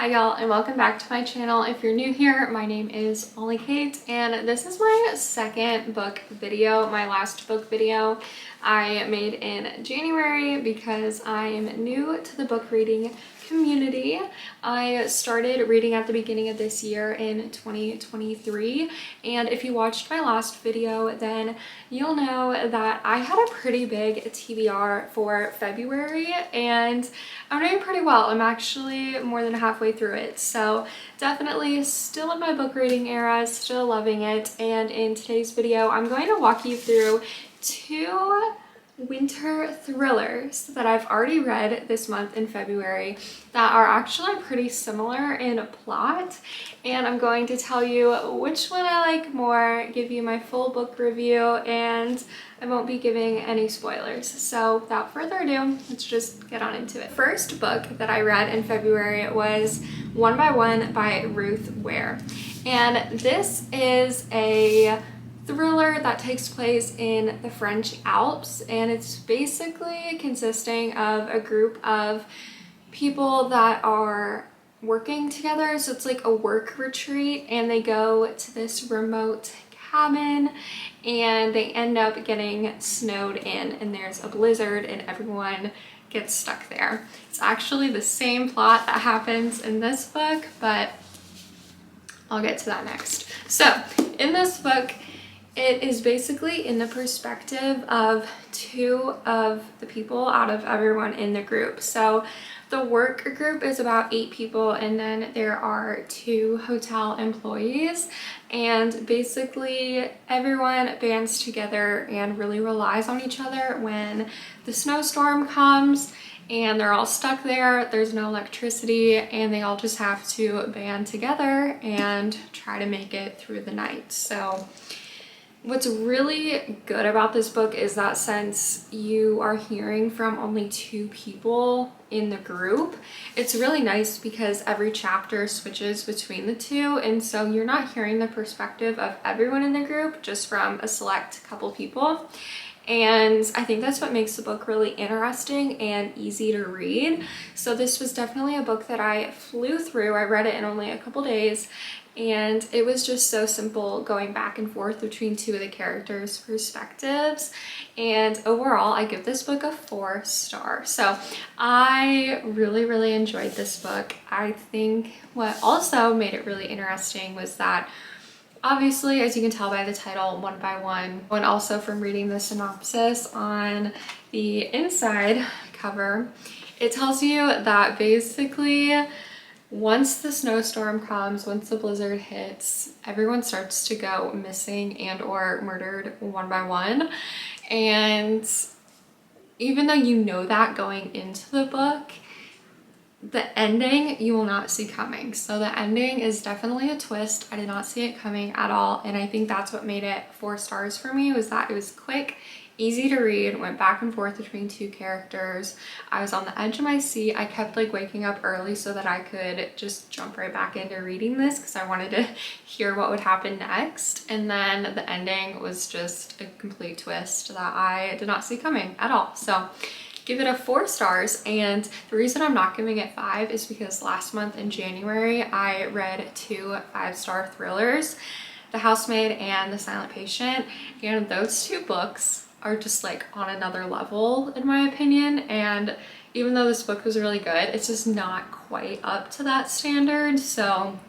Hi y'all, and welcome back to my channel. If you're new here, my name is Molly Kate and this is my second book video. My last book video I made in January because I am new to the book reading community. I started reading at the beginning of this year in 2023, and if you watched my last video then you'll know that I had a pretty big TBR for February and I'm doing pretty well. I'm actually more than halfway through it, so definitely still in my book reading era, still loving it. And in today's video I'm going to walk you through two winter thrillers that I've already read this month in February that are actually pretty similar in plot, and I'm going to tell you which one I like more, give you my full book review, and I won't be giving any spoilers. So without further ado, let's just get on into it. First book that I read in February was One by One by Ruth Ware, and this is a thriller that takes place in the French Alps, and it's basically consisting of a group of people that are working together. So it's like a work retreat, and they go to this remote cabin and they end up getting snowed in, and there's a blizzard and everyone gets stuck there. It's actually the same plot that happens in this book, but I'll get to that next. So in this book, it is basically in the perspective of two of the people out of everyone in the group. So the work group is about 8 people, and then there are 2 hotel employees, and basically everyone bands together and really relies on each other when the snowstorm comes and they're all stuck there. There's no electricity and they all just have to band together and try to make it through the night. So what's really good about this book is that since you are hearing from only 2 people in the group, it's really nice because every chapter switches between the 2, and so you're not hearing the perspective of everyone in the group, just from a select couple people. And I think that's what makes the book really interesting and easy to read. So this was definitely a book that I flew through. I read it in only a couple days, and it was just so simple going back and forth between 2 of the characters' perspectives. And overall, I give this book a 4 star. So I really enjoyed this book. I think what also made it really interesting was that obviously, as you can tell by the title, One by One, and also from reading the synopsis on the inside cover, it tells you that basically once the snowstorm comes, once the blizzard hits, everyone starts to go missing and or murdered one by one. And even though you know that going into the book, the ending you will not see coming. So the ending is definitely a twist. I did not see it coming at all, and I think that's what made it 4 stars for me, was that it was quick, easy to read, went back and forth between 2 characters. I was on the edge of my seat. I kept like waking up early so that I could just jump right back into reading this because I wanted to hear what would happen next. And then the ending was just a complete twist that I did not see coming at all. So give it a 4 stars, and the reason I'm not giving it 5 is because last month in January I read 2 5-star thrillers, The Housemaid and The Silent Patient, and those 2 books are just like on another level in my opinion. And even though this book was really good, it's just not quite up to that standard, so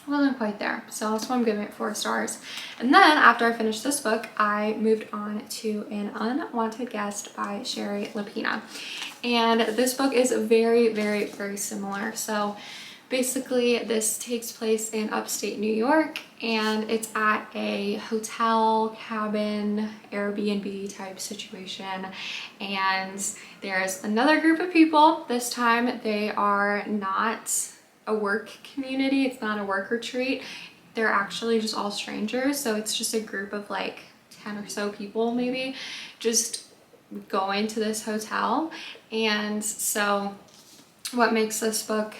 I wasn't quite there. So that's why I'm giving it 4 stars. And then after I finished this book, I moved on to An Unwanted Guest by Sherry Lapina. And this book is very similar. So basically this takes place in upstate New York, and it's at a hotel, cabin, Airbnb type situation. And there's another group of people. This time they are not a work community, it's not a work retreat, they're actually just all strangers. So it's just a group of like 10 or so people maybe just going to this hotel. And so what makes this book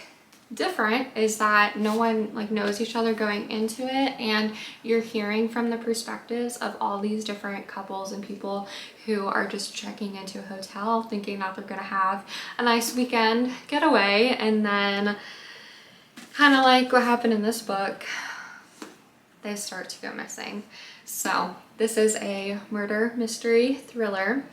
different is that no one like knows each other going into it, and you're hearing from the perspectives of all these different couples and people who are just checking into a hotel thinking that they're gonna have a nice weekend getaway, and then kind of like what happened in this book, they start to go missing. So this is a murder mystery thriller,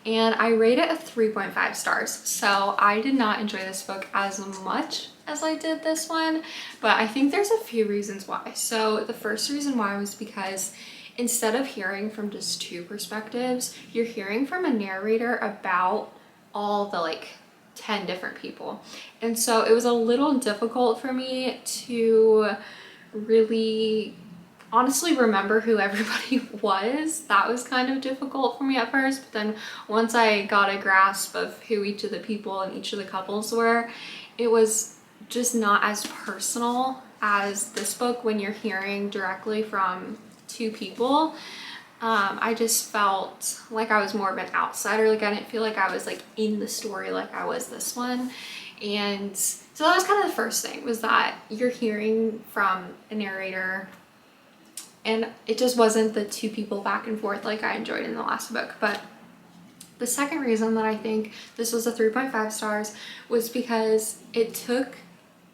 and I rate it a 3.5 stars. So I did not enjoy this book as much as I did this one, but I think there's a few reasons why. So the first reason why was because instead of hearing from just two perspectives, you're hearing from a narrator about all the like 10 different people. And so it was a little difficult for me to really honestly remember who everybody was. That was kind of difficult for me at first, but then once I got a grasp of who each of the people and each of the couples were, it was just not as personal as this book when you're hearing directly from two people. I just felt like I was more of an outsider. Like I didn't feel like I was like in the story like I was this one. And so that was kind of the first thing, was that you're hearing from a narrator and it just wasn't the two people back and forth like I enjoyed in the last book. But the second reason that I think this was a 3.5 stars was because it took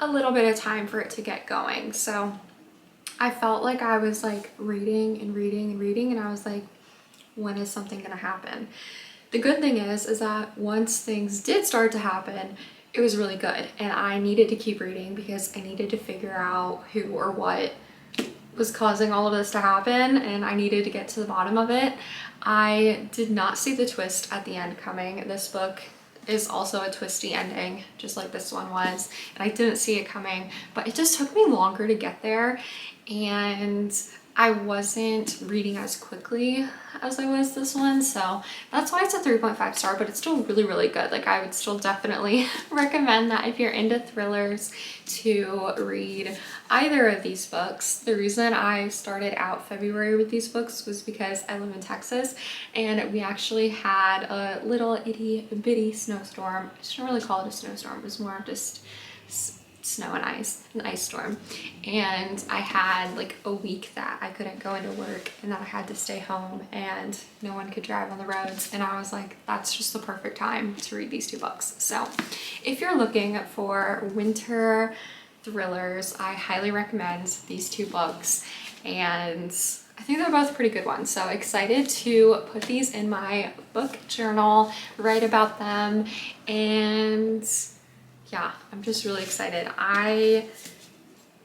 a little bit of time for it to get going. So I felt like I was like reading and reading and reading, and I was like, when is something gonna happen? The good thing is that once things did start to happen, it was really good, and I needed to keep reading because I needed to figure out who or what was causing all of this to happen, and I needed to get to the bottom of it. I did not see the twist at the end coming. This book is also a twisty ending, just like this one was, and I didn't see it coming, but it just took me longer to get there, and I wasn't reading as quickly as I was this one, so that's why it's a 3.5 star, but it's still really, really good. Like I would still definitely recommend that if you're into thrillers to read either of these books. The reason I started out February with these books was because I live in Texas, and we actually had a little itty bitty snowstorm. I shouldn't really call it a snowstorm, it was more of just snow and ice, an ice storm, and I had like a week that I couldn't go into work and that I had to stay home and no one could drive on the roads, and I was like, that's just the perfect time to read these two books. So if you're looking for winter thrillers, I highly recommend these two books, and I think they're both pretty good ones. So excited to put these in my book journal, write about them, and yeah, I'm just really excited. I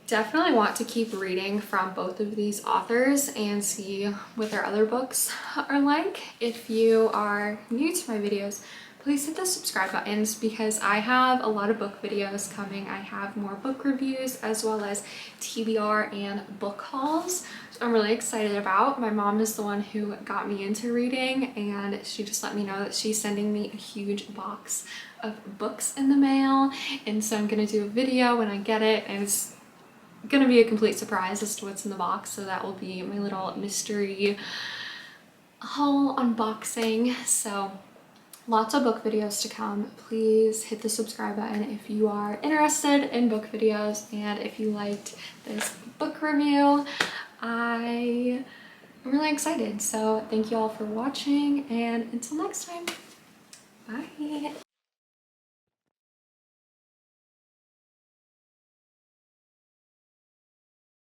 definitely want to keep reading from both of these authors and see what their other books are like. If you are new to my videos, please hit the subscribe buttons because I have a lot of book videos coming. I have more book reviews as well as TBR and book hauls. So I'm really excited about. My mom is the one who got me into reading, and she just let me know that she's sending me a huge box of books in the mail, and so I'm gonna do a video when I get it, and it's gonna be a complete surprise as to what's in the box. So that will be my little mystery haul unboxing. So lots of book videos to come. Please hit the subscribe button if you are interested in book videos, and if you liked this book review. I'm really excited. So thank you all for watching, and until next time, bye.